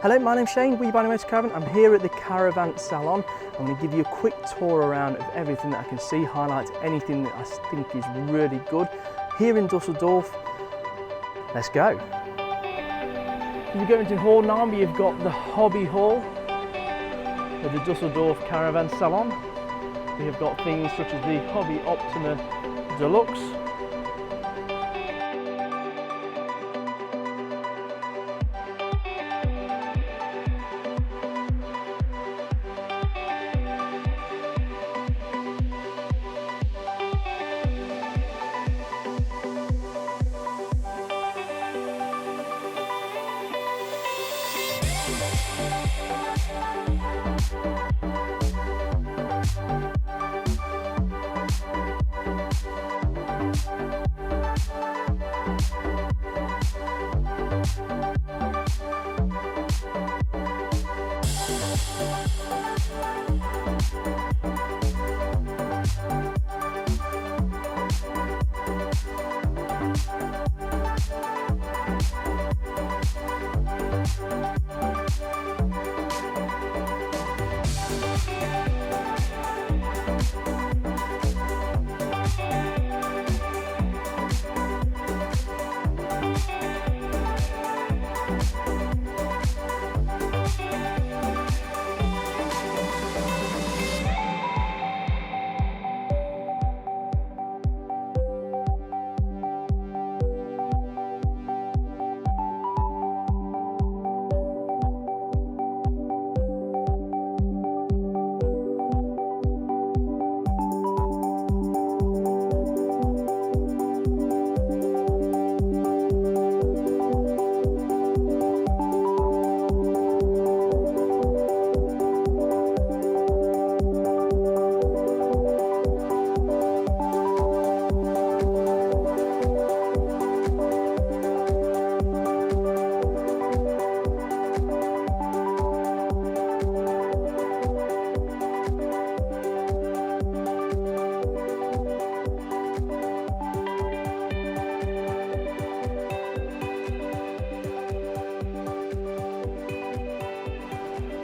Hello, my name's Shane, We Buy Any Motor Caravan. I'm here at the Caravan Salon. I'm going to give you a quick tour around of everything that I can see, highlight anything that I think is really good. Here in Düsseldorf, let's go. If you go into Hall 9, you've got the Hobby Hall of the Düsseldorf Caravan Salon. We have got things such as the Hobby Optima Deluxe,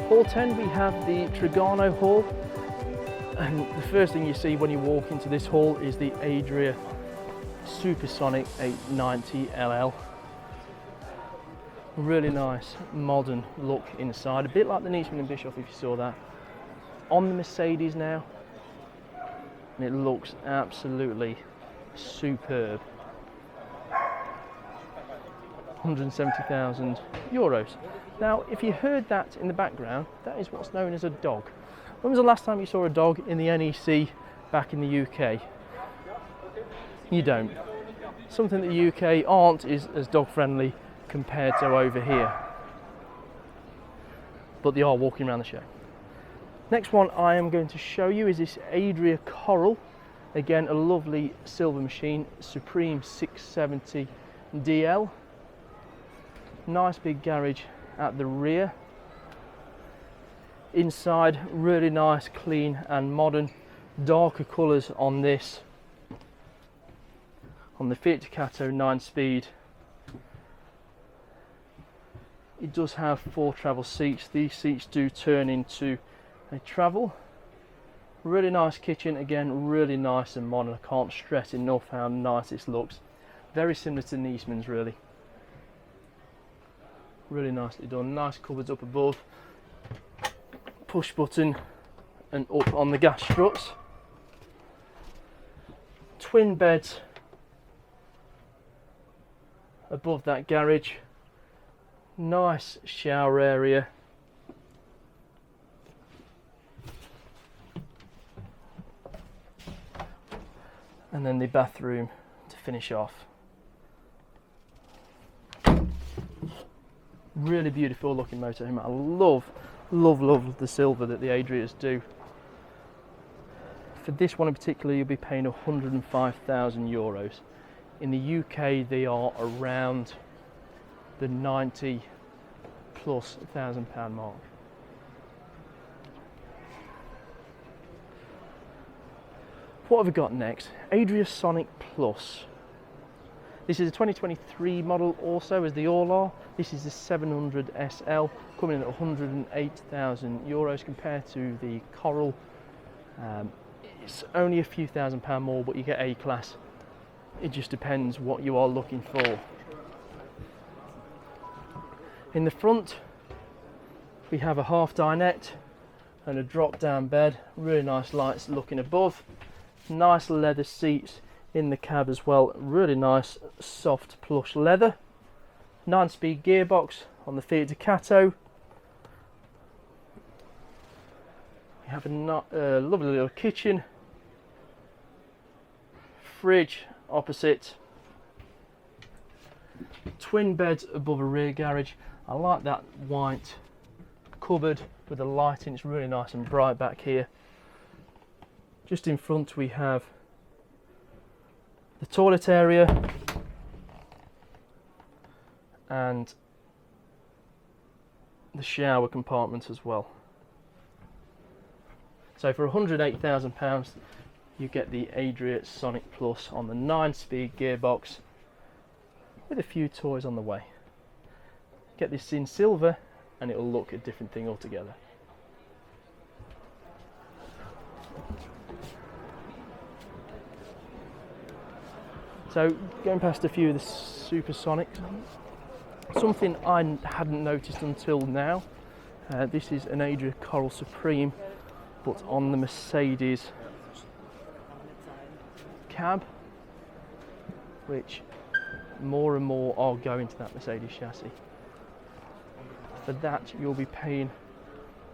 Hall 10, we have the Trigano Hall, and the first thing you see when you walk into this hall is the Adria Supersonic 890LL. Really nice modern look inside, a bit like the Niesman and Bischoff if you saw that. On the Mercedes now, and it looks absolutely superb. 170,000 euros. Now, if you heard that in the background, that is what's known as a dog. When was the last time you saw a dog in the NEC back in the UK? You don't. Something that the UK aren't is as dog friendly compared to over here. But they are walking around the show. Next one I am going to show you is this Adria Coral. Again, a lovely silver machine, Supreme 670DL. Nice big garage at the rear. Inside, really nice, clean and modern. Darker colours on this, on the Fiat Ducato 9-speed. It does have 4 travel seats. These seats do turn into a travel. Really nice kitchen, again really nice and modern. I can't stress enough how nice this looks. Very similar to Niesman's really. Really nicely done. Nice cupboards up above. Push button and up on the gas struts. Twin beds above that garage. Nice shower area. And then the bathroom to finish off. Really beautiful looking motorhome. I love the silver that the Adrias do. For this one in particular, you'll be paying 105,000 euros. In the UK, they are around the 90 plus £1,000 mark. What have we got next? Adria Sonic Plus. This is a 2023 model also, as they all are. This is the 700 SL, coming in at €108,000 compared to the Coral. It's only a few £1,000s more, but you get A-class. It just depends what you are looking for. In the front, we have a half dinette and a drop-down bed. Really nice lights looking above. Nice leather seats in the cab as well. Really nice soft plush leather. 9-speed gearbox on the Fiat Ducato. We have a lovely little kitchen. Fridge opposite. Twin beds above a rear garage. I like that white cupboard with the lighting. It's really nice and bright back here. Just in front we have the toilet area and the shower compartment as well. So for £108,000 you get the Adria Sonic Plus on the 9-speed gearbox with a few toys on the way. Get this in silver and it'll look a different thing altogether. So going past a few of the Supersonics, something I hadn't noticed until now. This is an Adria Coral Supreme, but on the Mercedes cab, which more and more are going to that Mercedes chassis. For that you'll be paying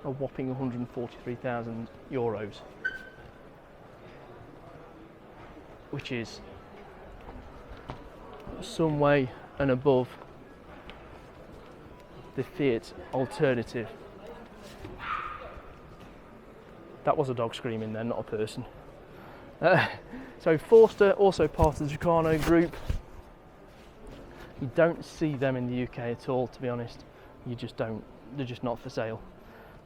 a whopping €143,000, which is some way and above the Fiat alternative. That was a dog screaming there, not a person. So Forster, also part of the Tucano group. You don't see them in the UK at all, to be honest. You just don't. They're just not for sale.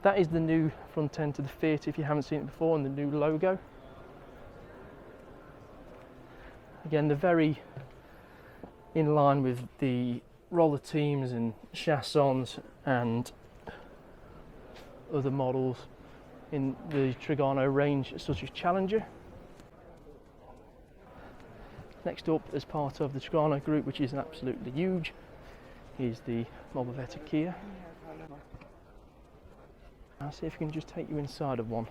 That is the new front end to the Fiat if you haven't seen it before, and the new logo. Again, they're very in line with the roller teams and Chaussons and other models in the Trigano range, such as Challenger. Next up, as part of the Trigano group, which is absolutely huge, is the Mobilvetta Kea. I'll see if I can just take you inside of one.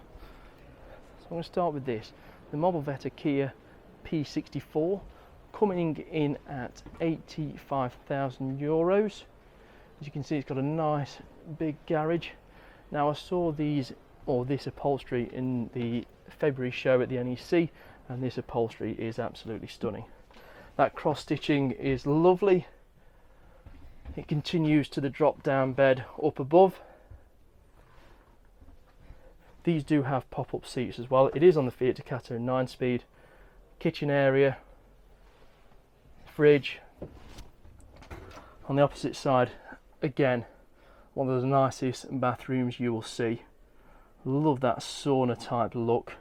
So I'm going to start with this, the Mobilvetta Kea P64, coming in at €85,000. As you can see, it's got a nice big garage. Now I saw these, or this upholstery, in the February show at the NEC, and this upholstery is absolutely stunning. That cross stitching is lovely. It continues to the drop down bed up above. These do have pop-up seats as well. It is on the Fiat Ducato 9-speed. Kitchen area, fridge. On the opposite side, again, one of the nicest bathrooms you will see. Love that sauna type look.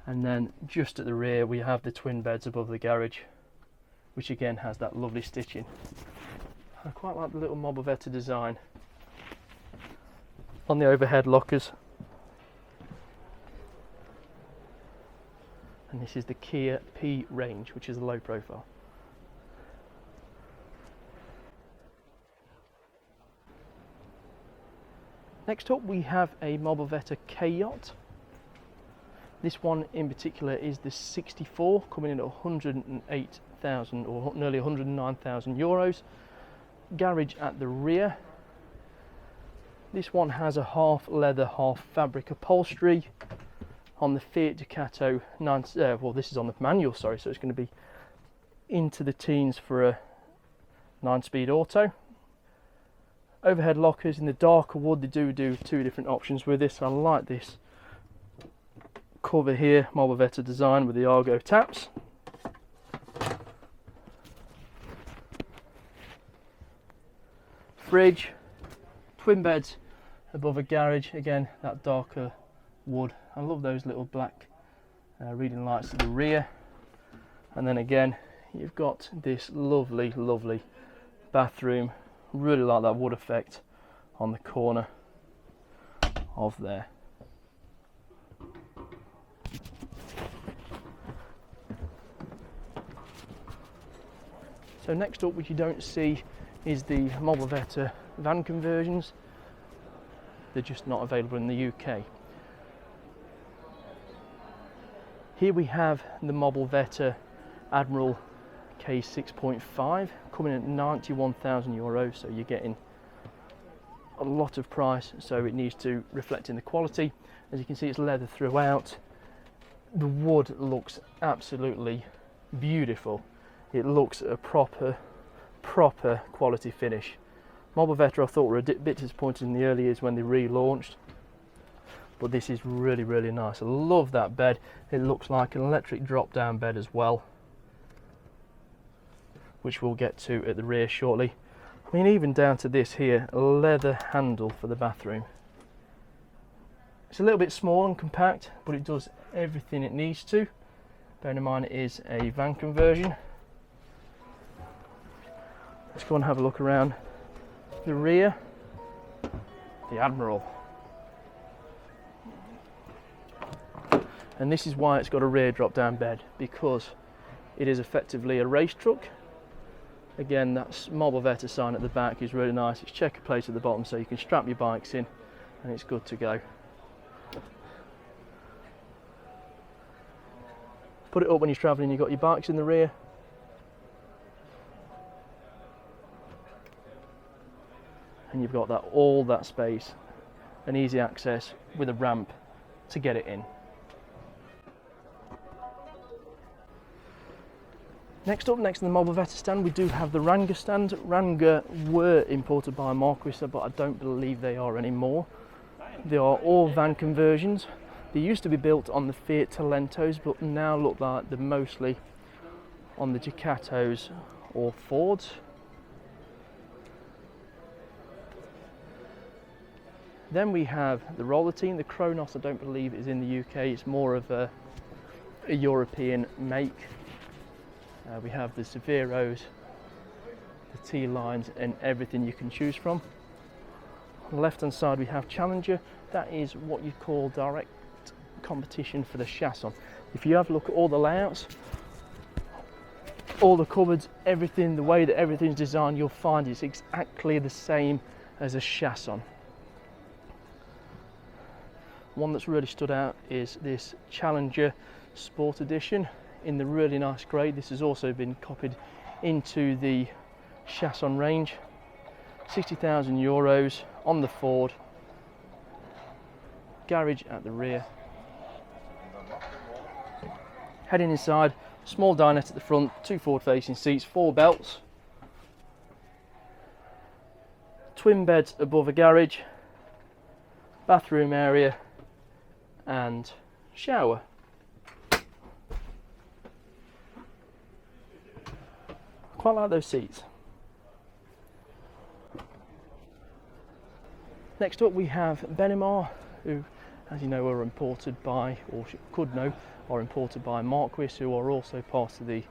And then just at the rear we have the twin beds above the garage, which again has that lovely stitching. I quite like the little Mobilvetta design on the overhead lockers. And this is the Kea P range, which is a low profile. Next up we have a Mobilvetta K-Yacht. This one in particular is the 64, coming in at €108,000 or nearly €109,000. Garage at the rear. This one has a half leather, half fabric upholstery on the Fiat Ducato 9. Well, this is on the manual, sorry, so it's going to be into the teens for a 9-speed auto. Overhead lockers in the darker wood. They do two different options with this. I like this cover here, Mobilvetta design with the Argo taps. Fridge, twin beds above a garage, again that darker wood. I love those little black reading lights at the rear, and then again you've got this lovely, lovely bathroom. Really like that wood effect on the corner of there. So next up, which you don't see, is the Mobilvetta van conversions. They're just not available in the UK. Here we have the Mobilvetta Admiral K6.5 coming in at €91,000, so you're getting a lot of price, so it needs to reflect in the quality. As you can see, it's leather throughout. The wood looks absolutely beautiful. It looks a proper quality finish. Mobilvetta I thought were a bit disappointed in the early years when they relaunched, but this is really, really nice. I love that bed. It looks like an electric drop down bed as well, which we'll get to at the rear shortly. I mean, even down to this here, a leather handle for the bathroom. It's a little bit small and compact, but it does everything it needs to. Bear in mind it is a van conversion. Let's go and have a look around the rear. The Admiral. And this is why it's got a rear drop down bed, because it is effectively a race truck. Again, that Mobilvetta sign at the back is really nice. It's checker plate at the bottom, so you can strap your bikes in and it's good to go. Put it up when you're travelling, you've got your bikes in the rear. And you've got that all that space and easy access with a ramp to get it in. Next up, next to the Mobilvetta stand, we do have the Randger stand. Randger were imported by Marquis, but I don't believe they are anymore. They are all van conversions. They used to be built on the Fiat Talentos, but now look like they're mostly on the Ducatos or Fords. Then we have the roller team. The Kronos I don't believe is in the UK, it's more of a European make. We have the Severos, the T-lines and everything you can choose from. On the left hand side we have Challenger. That is what you call direct competition for the Chausson. If you have a look at all the layouts, all the cupboards, everything, the way that everything's designed, you'll find it's exactly the same as a Chausson. One that's really stood out is this Challenger Sport Edition in the really nice grey. This has also been copied into the Chausson range. €60,000 on the Ford. Garage at the rear. Heading inside, small dinette at the front, 2 forward facing seats, 4 belts. Twin beds above a garage, bathroom area and shower. Quite like those seats. Next up we have Benimar, who, as you know, are imported by, or could know, are imported by Marquis, who are also part of the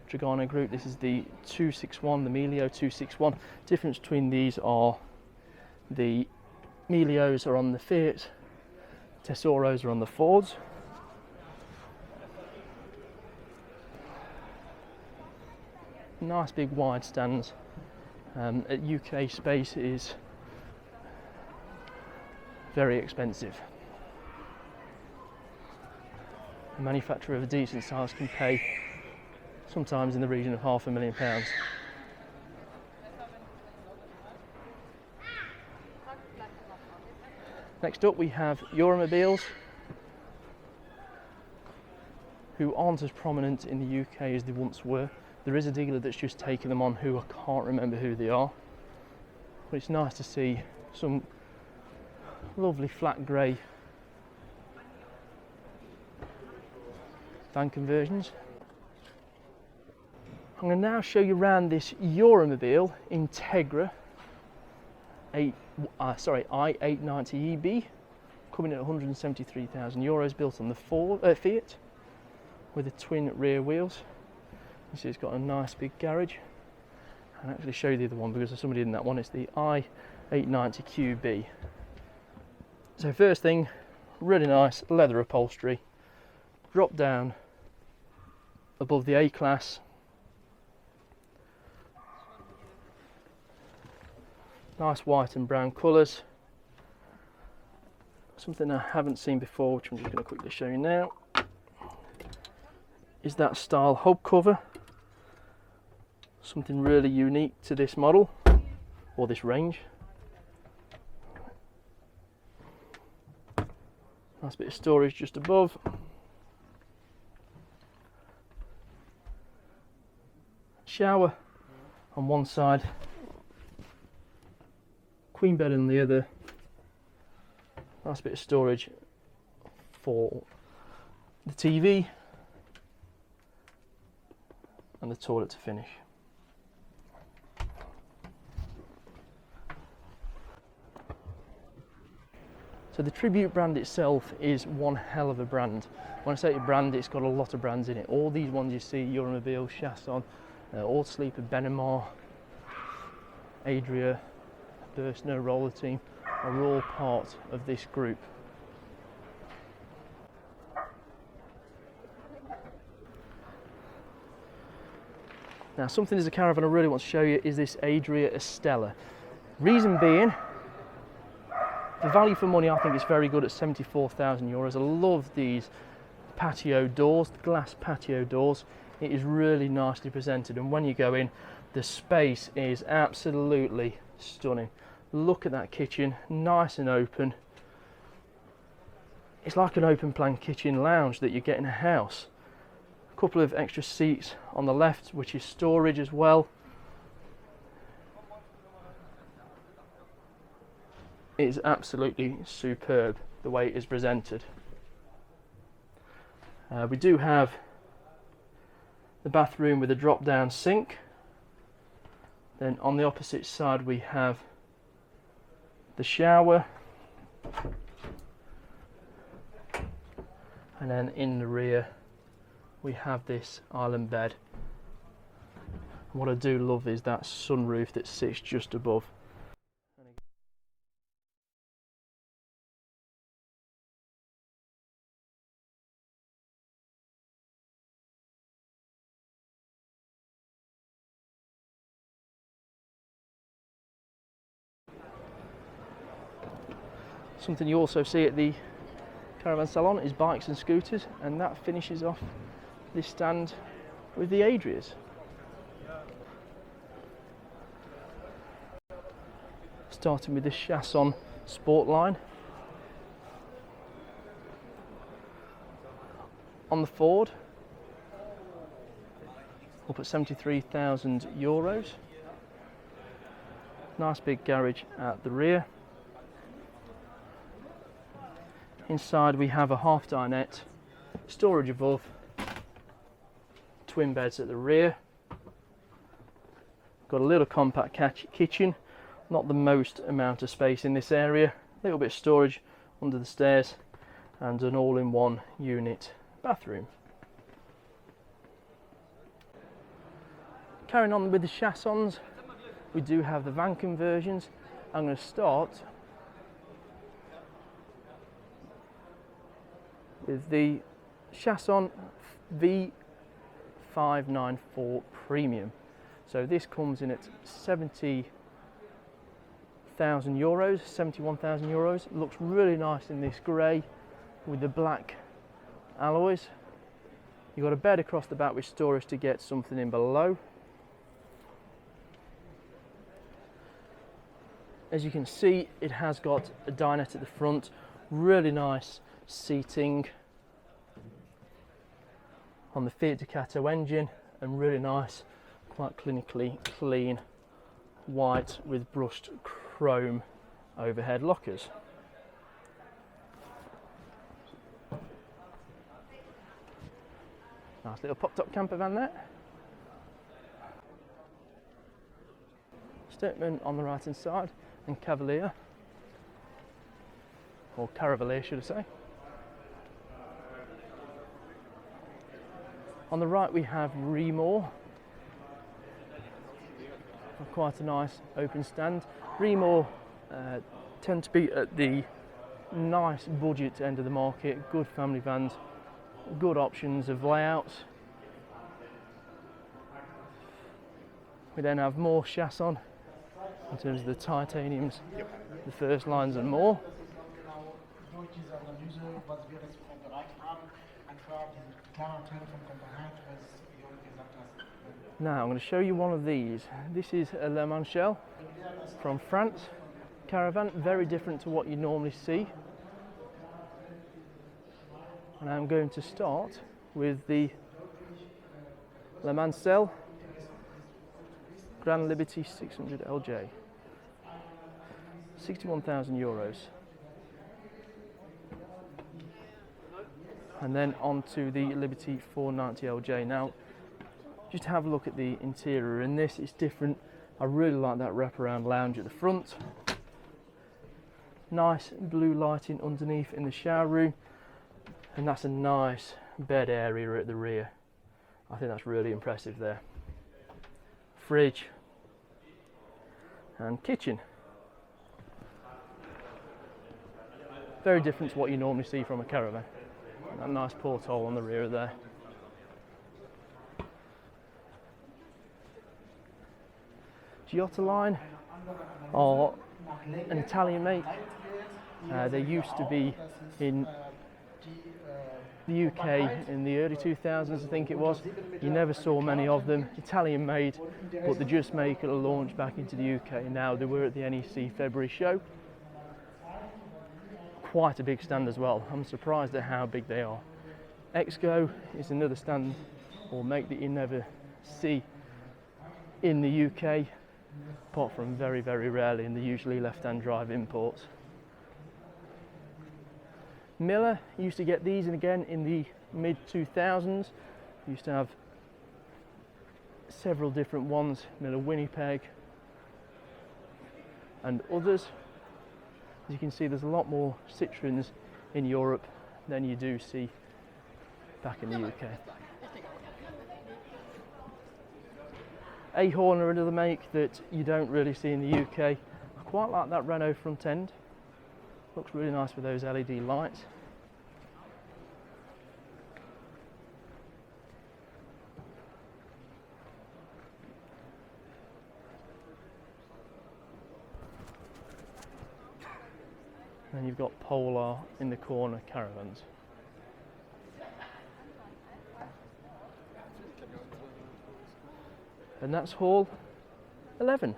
Trigano group. This is the 261, the Mileo 261. Difference between these are the Mileos are on the Fiat, Tesoros are on the Fords. Nice big wide stands. At UK space is very expensive. A manufacturer of a decent size can pay sometimes in the region of £500,000. Next up we have Euramobils, who aren't as prominent in the UK as they once were. There is a dealer that's just taken them on who I can't remember who they are. But it's nice to see some lovely flat grey van conversions. I'm going to now show you around this Euramobil Integra i53EB, coming at €173,000, built on the Fiat with the twin rear wheels. You see it's got a nice big garage. And actually show you the other one because there's somebody in that one. It's the I53L. So first thing, really nice leather upholstery. Drop down above the A-Class. Nice white and brown colours. Something I haven't seen before, which I'm just going to quickly show you now, is that style hubcover. Something really unique to this model, or this range. Nice bit of storage just above. Shower on one side, queen bed on the other. Nice bit of storage for the TV and the toilet to finish. So the Tribute brand itself is one hell of a brand. When I say a brand, it's got a lot of brands in it. All these ones you see, Euramobil, Chausson, All Sleeper, Benimar, Adria, BUZZ, No Roller Team, are all part of this group. Now, something as a caravan I really want to show you is this Adria Astella. Reason being, the value for money I think is very good at €74,000. I love these patio doors, the glass patio doors. It is really nicely presented, and when you go in, the space is absolutely stunning. Look at that kitchen, nice and open. It's like an open plan kitchen lounge that you get in a house. A couple of extra seats on the left, which is storage as well. It is absolutely superb the way it is presented. We do have the bathroom with a drop down sink. Then on the opposite side we have the shower, and then in the rear we have this island bed. And what I do love is that sunroof that sits just above. Something you also see at the Caravan Salon is bikes and scooters, and that finishes off this stand with the Adrias. Starting with this Chausson Sport line. On the Ford, up at €73,000. Nice big garage at the rear. Inside we have a half dinette, storage above, twin beds at the rear. Got a little compact kitchen, not the most amount of space in this area. A little bit of storage under the stairs and an all-in-one unit bathroom. Carrying on with the Chaussons, we do have the van conversions. I'm going to start with the Chausson V594 Premium. So this comes in at €70,000, €71,000. It looks really nice in this grey with the black alloys. You've got a bed across the back with storage to get something in below. As you can see, it has got a dinette at the front, really nice seating on the Fiat Ducato engine, and really nice, quite clinically clean white with brushed chrome overhead lockers. Nice little pop-top camper van there. Stepman on the right hand side, and Cavalier, or Caravalier should I say. On the right we have Remor quite a nice open stand. Remor tend to be at the nice budget end of the market, good family vans, good options of layouts. We then have more Chausson in terms of the titaniums, the first lines and more. Now I'm going to show you one of these. This is a Le Mans shell from France. Caravan, very different to what you normally see. And I'm going to start with the Le Mans cell Grand Liberty 600 LJ. 61,000 euros. And then on to the Liberty 490 LJ. Now, just have a look at the interior in this. It's different. I really like that wraparound lounge at the front. Nice blue lighting underneath in the shower room. And that's a nice bed area at the rear. I think that's really impressive there. Fridge and kitchen. Very different to what you normally see from a caravan. That nice porthole on the rear there. Toyota line are an Italian make. They used to be in the UK in the early 2000s, I think it was. You never saw many of them. Italian made, but they just make a launch back into the UK now. They were at the NEC February show. Quite a big stand as well. I'm surprised at how big they are. Exco is another stand or make that you never see in the UK, apart from very, very rarely in the usually left-hand drive imports. Miller used to get these, and again in the mid-2000s used to have several different ones, Miller Winnipeg and others. As you can see, there's a lot more Citroens in Europe than you do see back in the UK. Ahorn are another make that you don't really see in the UK. I quite like that Renault front end. Looks really nice with those LED lights. And you've got Polar in the corner caravans. And that's hall 11.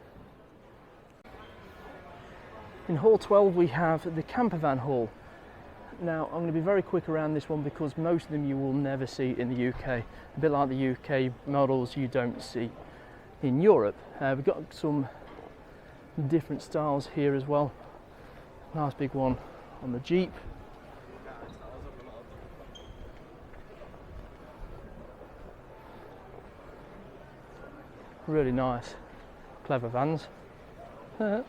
In hall 12 we have the Campervan hall. Now I'm going to be very quick around this one because most of them you will never see in the UK. A bit like the UK models you don't see in Europe. We've got some different styles here as well. Nice big one on the Jeep. Really nice, clever vans. Got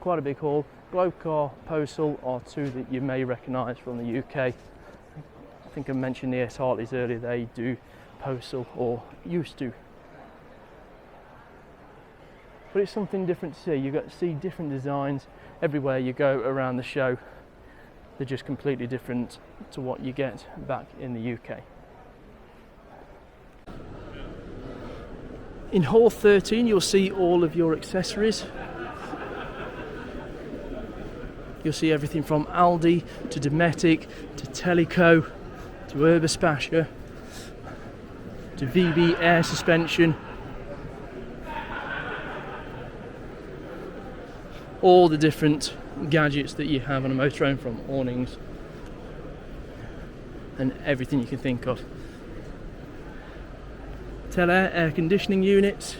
quite a big haul. Globe Car, Postal are two that you may recognise from the UK. I think I mentioned the S Hartleys earlier, they do Postal or used to. But it's something different to see. You got to see different designs everywhere you go around the show. They're just completely different to what you get back in the UK. In hall 13 you'll see all of your accessories. You'll see everything from Aldi to Dometic to Teleco to Urbaspacia to VB air suspension. All the different gadgets that you have on a motorhome, from awnings and everything you can think of. Telair air conditioning units,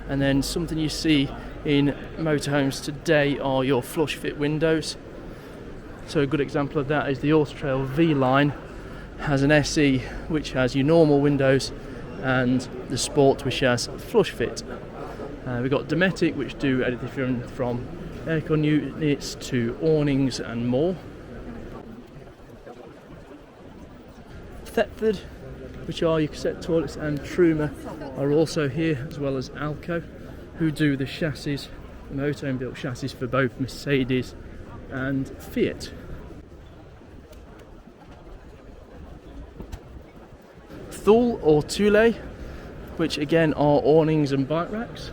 and then something you see in motorhomes today are your flush fit windows. So a good example of that is the Auto Trail V line has an SE which has your normal windows and the Sport which has flush fit. We've got Dometic which do everything from aircon units to awnings and more. Thetford which are your cassette toilets, and Truma are also here, as well as Alco, who do the chassis, the motorhome built chassis for both Mercedes and Fiat. Thule or Thule, which again are awnings and bike racks.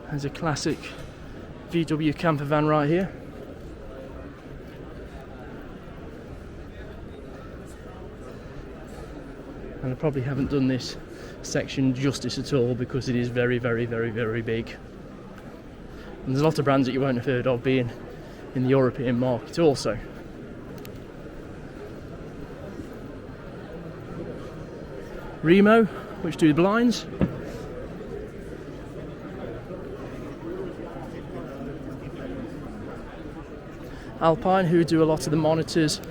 There's a classic VW campervan right here. And I probably haven't done this section justice at all because it is very, very, very, very big. And there's a lot of brands that you won't have heard of being in the European market also. Remo, which do the blinds. Alpine, who do a lot of the monitors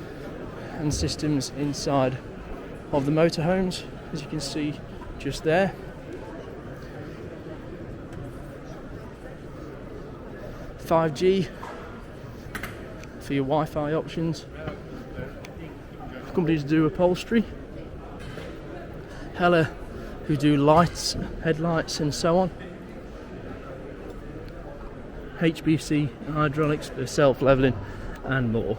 and systems inside of the motorhomes, as you can see just there. .5G for your Wi-Fi options. Companies do upholstery. Hella, who do lights, headlights and so on. HBC hydraulics for self-leveling and more.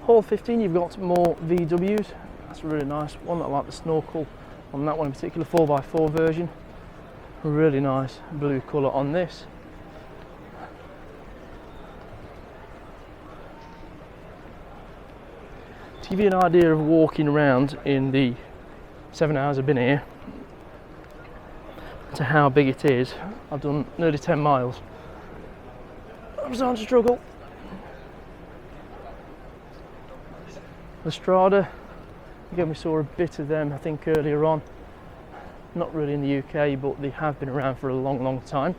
Hall 15, you've got more VWs. That's a really nice one. I like the snorkel on that one in particular, 4x4 version. Really nice blue colour on this. To give you an idea of walking around in the 7 hours I've been here, to how big it is, I've done nearly 10 miles. I'm starting to struggle. The Strada, again we saw a bit of them I think earlier on. Not really in the UK, but they have been around for a long, long time.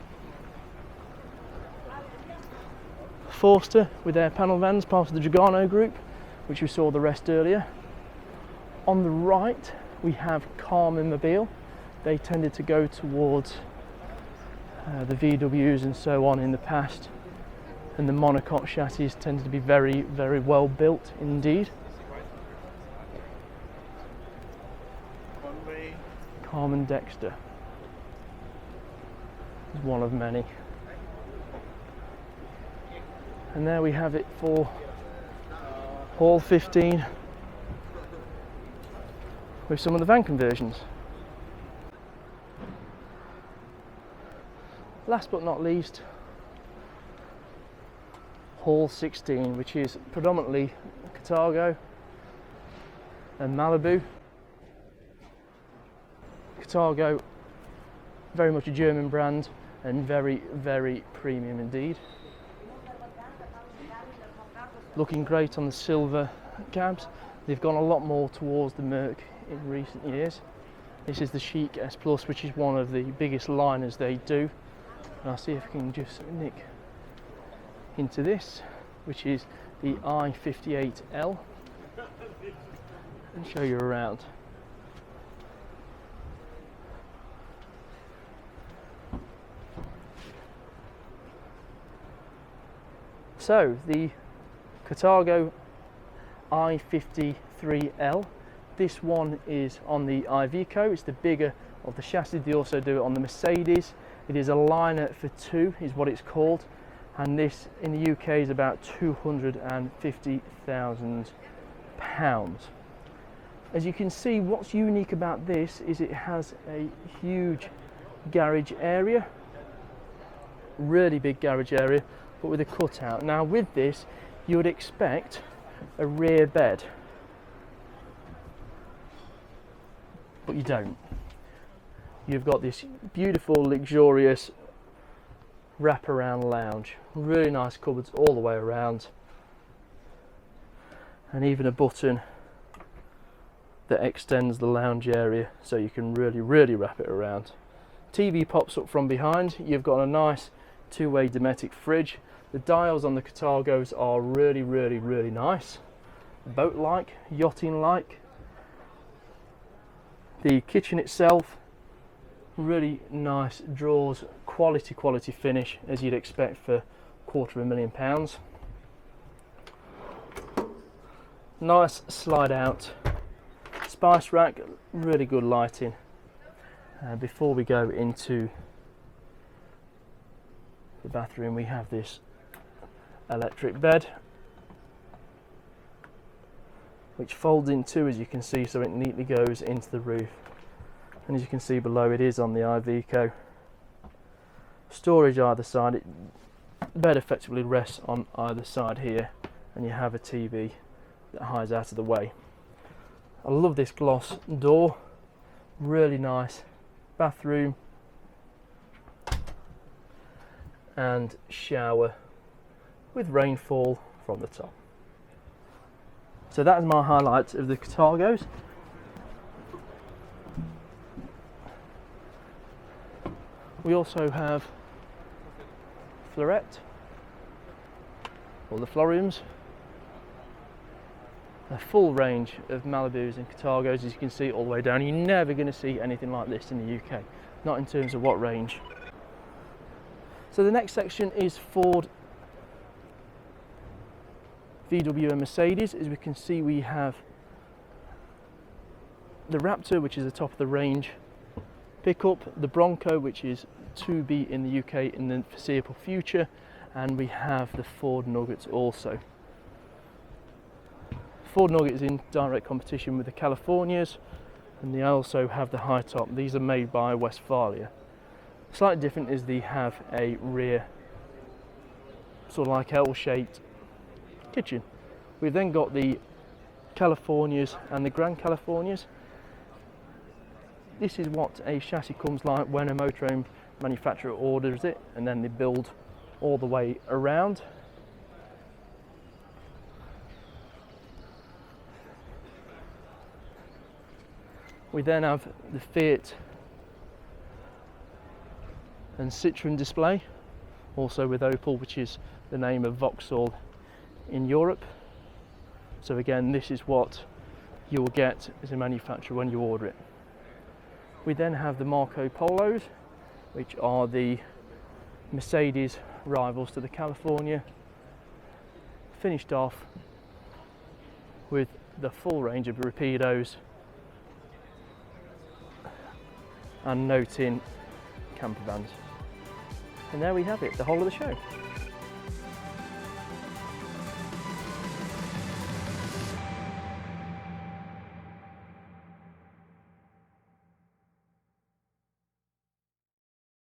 Forster with their panel vans, part of the Dragano group, which we saw the rest earlier. On the right we have Mobile. They tended to go towards the VWs and so on in the past, and the monocoque chassis tended to be very, very well built indeed. Carmen Dexter is one of many. And there we have it for Hall 15 with some of the van conversions. Last but not least, Hall 16, which is predominantly Carthago and Malibu. Carthago, very much a German brand and very, very premium indeed. Looking great on the silver cabs. They've gone a lot more towards the Merc in recent years. This is the Chic S Plus, which is one of the biggest liners they do. And I'll see if I can just nick into this, which is the I53L, and show you around. So the Carthago I53L, this one is on the Iveco, it's the bigger of the chassis. They also do it on the Mercedes. It is a liner for two is what it's called, and this in the UK is about £250,000. As you can see, what's unique about this is it has a huge garage area, really big garage area, but with a cutout. Now with this you would expect a rear bed, but you don't. You've got this beautiful, luxurious wraparound lounge, really nice cupboards all the way around, and even a button that extends the lounge area so you can really wrap it around. TV pops up from behind. You've got a nice two-way Dometic fridge. The dials on the Carthagos are really nice, boat-like, yachting-like. The kitchen itself, really nice drawers, quality finish as you'd expect for £250,000. Nice slide out spice rack, really good lighting. Before we go into the bathroom, we have this electric bed which folds in two, as you can see, so it neatly goes into the roof. And as you can see below, it is on the Iveco. Storage either side. The bed effectively rests on either side here, and you have a TV that hides out of the way. I love this gloss door, really nice. Bathroom and shower with rainfall from the top. So that is my highlights of the Carthagos. We also have Florette, or the Floriums, a full range of Malibus and Carthagos, as you can see all the way down. You're never going to see anything like this in the UK, not in terms of what range. So the next section is Ford, VW and Mercedes. As we can see, we have the Raptor, which is the top of the range pickup, the Bronco, which is to be in the UK in the foreseeable future, and we have the Ford Nuggets also. Ford Nugget is in direct competition with the Californias, and they also have the high top. These are made by Westfalia. Slightly different is they have a rear sort of like L-shaped kitchen. We've then got the Californias and the Grand Californias. This is what a chassis comes like when a motorhome manufacturer orders it, and then they build all the way around. We then have the Fiat and Citroen display, also with Opel, which is the name of Vauxhall in Europe. So again, this is what you will get as a manufacturer when you order it. We then have the Marco Polos, which are the Mercedes rivals to the California, finished off with the full range of Rapidos and no-tin Campervans. And there we have it, the whole of the show.